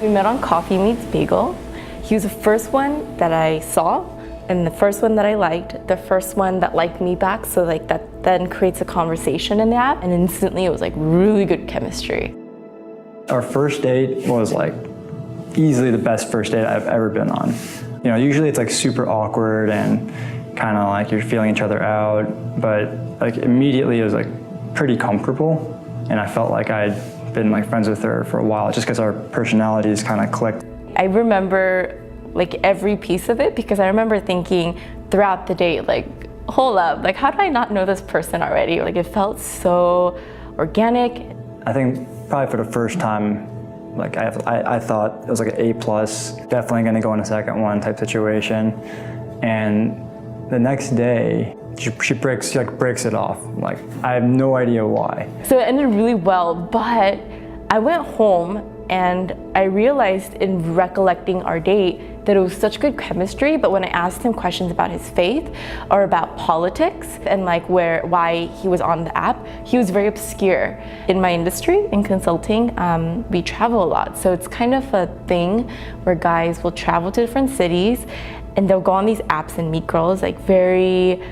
We met on Coffee Meets Bagel. He was the first one that I saw, and the first one that I liked, the first one that liked me back, so like that then creates a conversation in the app, and instantly it was like really good chemistry. Our first date was like easily the best first date I've ever been on. You know, usually it's like super awkward and kind of like you're feeling each other out, but like immediately it was like pretty comfortable, and I felt like I'd been like friends with her for a while just because our personalities kind of clicked. I remember like every piece of it because I remember thinking throughout the date, like, hold up, like how do I not know this person already? Like it felt so organic. I think probably for the first time, like I thought it was like an A+, definitely gonna go in a second one type situation. And the next day, she breaks it off. Like, I have no idea why. So it ended really well, but I went home and I realized in recollecting our date that it was such good chemistry, but when I asked him questions about his faith or about politics and like why he was on the app, he was very obscure. In my industry, in consulting, we travel a lot. So it's kind of a thing where guys will travel to different cities and they'll go on these apps and meet girls like very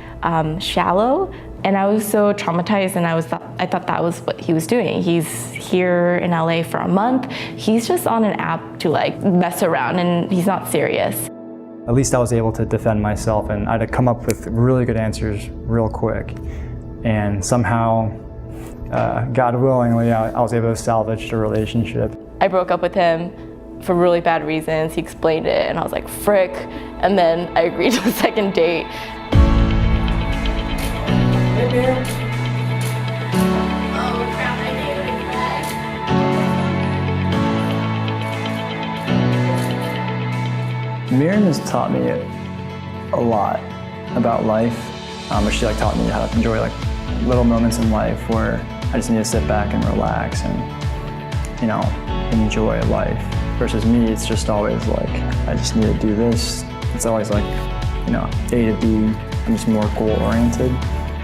shallow. And I was so traumatized, and I thought that was what he was doing. He's here in LA for a month. He's just on an app to like mess around, and he's not serious. At least I was able to defend myself, and I had to come up with really good answers real quick. And somehow, God willingly, I was able to salvage the relationship. I broke up with him for really bad reasons. He explained it, and I was like, frick. And then I agreed to the second date. Hey, Miriam. Oh crap, I did that. Miriam has taught me a lot about life. She like taught me how to enjoy like little moments in life where I just need to sit back and relax and, you know, enjoy life. Versus me, it's just always like, I just need to do this. It's always like, you know, A to B. I'm just more goal-oriented.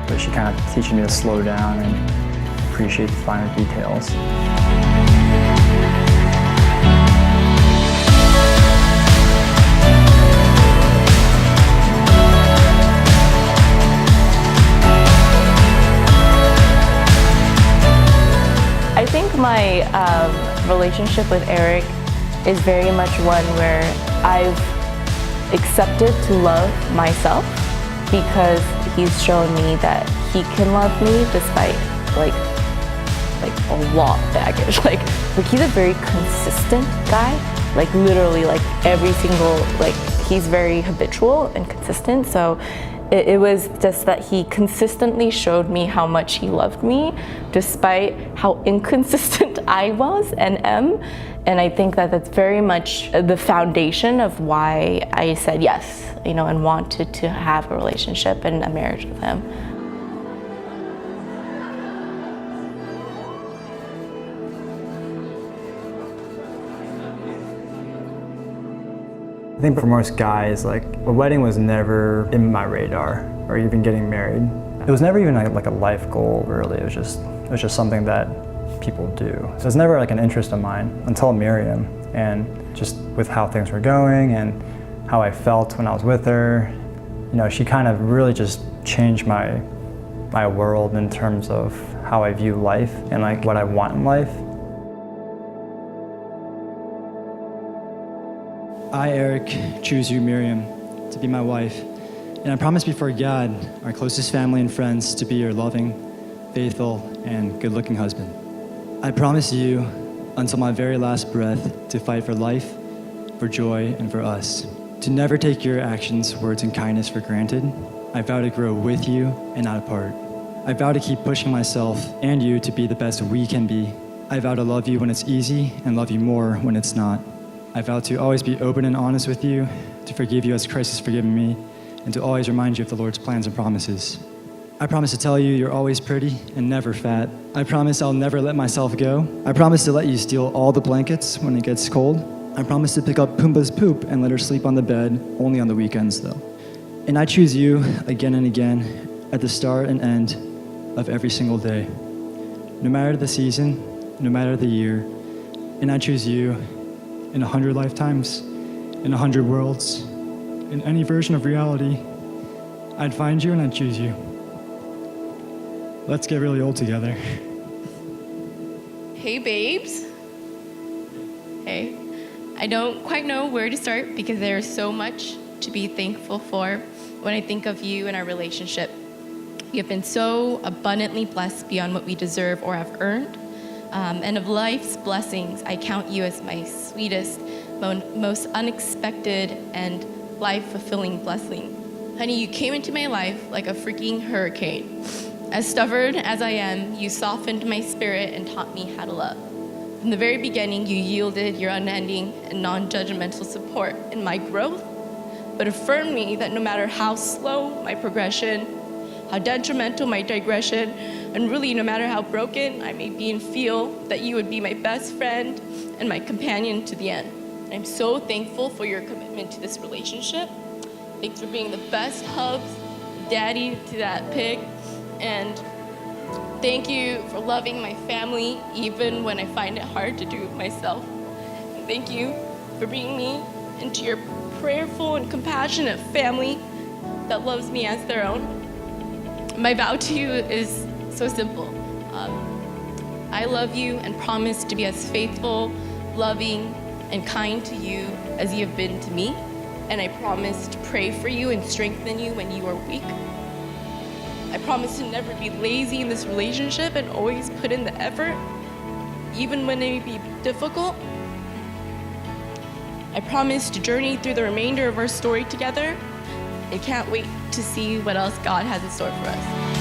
But she kind of teaches me to slow down and appreciate the finer details. I think my relationship with Eric is very much one where I've accepted to love myself because he's shown me that he can love me despite like a lot of baggage. Like he's a very consistent guy. Like literally like every single, like he's very habitual and consistent. So it was just that he consistently showed me how much he loved me despite how inconsistent I was and am. And I think that that's very much the foundation of why I said yes, you know, and wanted to have a relationship and a marriage with him. I think for most guys, like a wedding was never in my radar, or even getting married. It was never even like a life goal, really. It was just something that people do. So it was never like an interest of mine until Miriam, and just with how things were going and how I felt when I was with her, you know, she kind of really just changed my world in terms of how I view life and like what I want in life. I, Eric, choose you, Miriam, to be my wife, and I promise before God, our closest family and friends, to be your loving, faithful, and good-looking husband. I promise you, until my very last breath, to fight for life, for joy, and for us. To never take your actions, words, and kindness for granted. I vow to grow with you and not apart. I vow to keep pushing myself and you to be the best we can be. I vow to love you when it's easy and love you more when it's not. I vow to always be open and honest with you, to forgive you as Christ has forgiven me, and to always remind you of the Lord's plans and promises. I promise to tell you you're always pretty and never fat. I promise I'll never let myself go. I promise to let you steal all the blankets when it gets cold. I promise to pick up Pumbaa's poop and let her sleep on the bed, only on the weekends though. And I choose you again and again at the start and end of every single day. No matter the season, no matter the year, and I choose you in 100 lifetimes, in 100 worlds, in any version of reality, I'd find you and I'd choose you. Let's get really old together. Hey, babes. Hey. I don't quite know where to start because there's so much to be thankful for when I think of you and our relationship. You have been so abundantly blessed beyond what we deserve or have earned. And of life's blessings, I count you as my sweetest, most unexpected, and life-fulfilling blessing. Honey, you came into my life like a freaking hurricane. As stubborn as I am, you softened my spirit and taught me how to love. From the very beginning, you yielded your unending and non-judgmental support in my growth, but affirmed me that no matter how slow my progression, how detrimental my digression, and really no matter how broken I may be and feel, that you would be my best friend and my companion to the end. I'm so thankful for your commitment to this relationship. Thanks for being the best hubs, daddy to that pig, and thank you for loving my family even when I find it hard to do it myself. And thank you for bringing me into your prayerful and compassionate family that loves me as their own. My vow to you is so simple. I love you and promise to be as faithful, loving, and kind to you as you have been to me. And I promise to pray for you and strengthen you when you are weak. I promise to never be lazy in this relationship and always put in the effort, even when it may be difficult. I promise to journey through the remainder of our story together. I can't wait to see what else God has in store for us.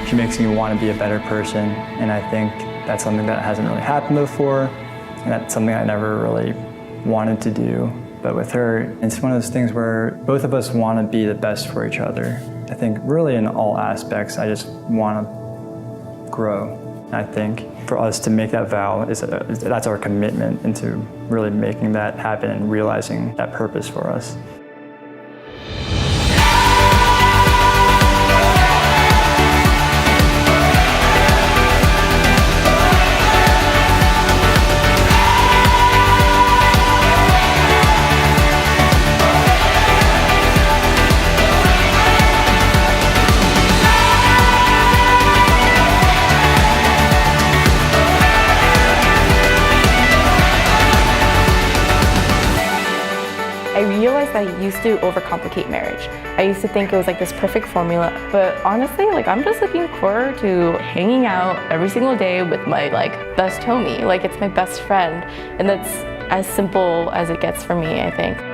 She makes me want to be a better person, and I think that's something that hasn't really happened before, and that's something I never really wanted to do. But with her, it's one of those things where both of us want to be the best for each other. I think really in all aspects, I just want to grow. I think for us to make that vow, that's our commitment into really making that happen and realizing that purpose for us. I realized that I used to overcomplicate marriage. I used to think it was like this perfect formula, but honestly, I'm just looking forward to hanging out every single day with my best homie. It's my best friend, and that's as simple as it gets for me, I think.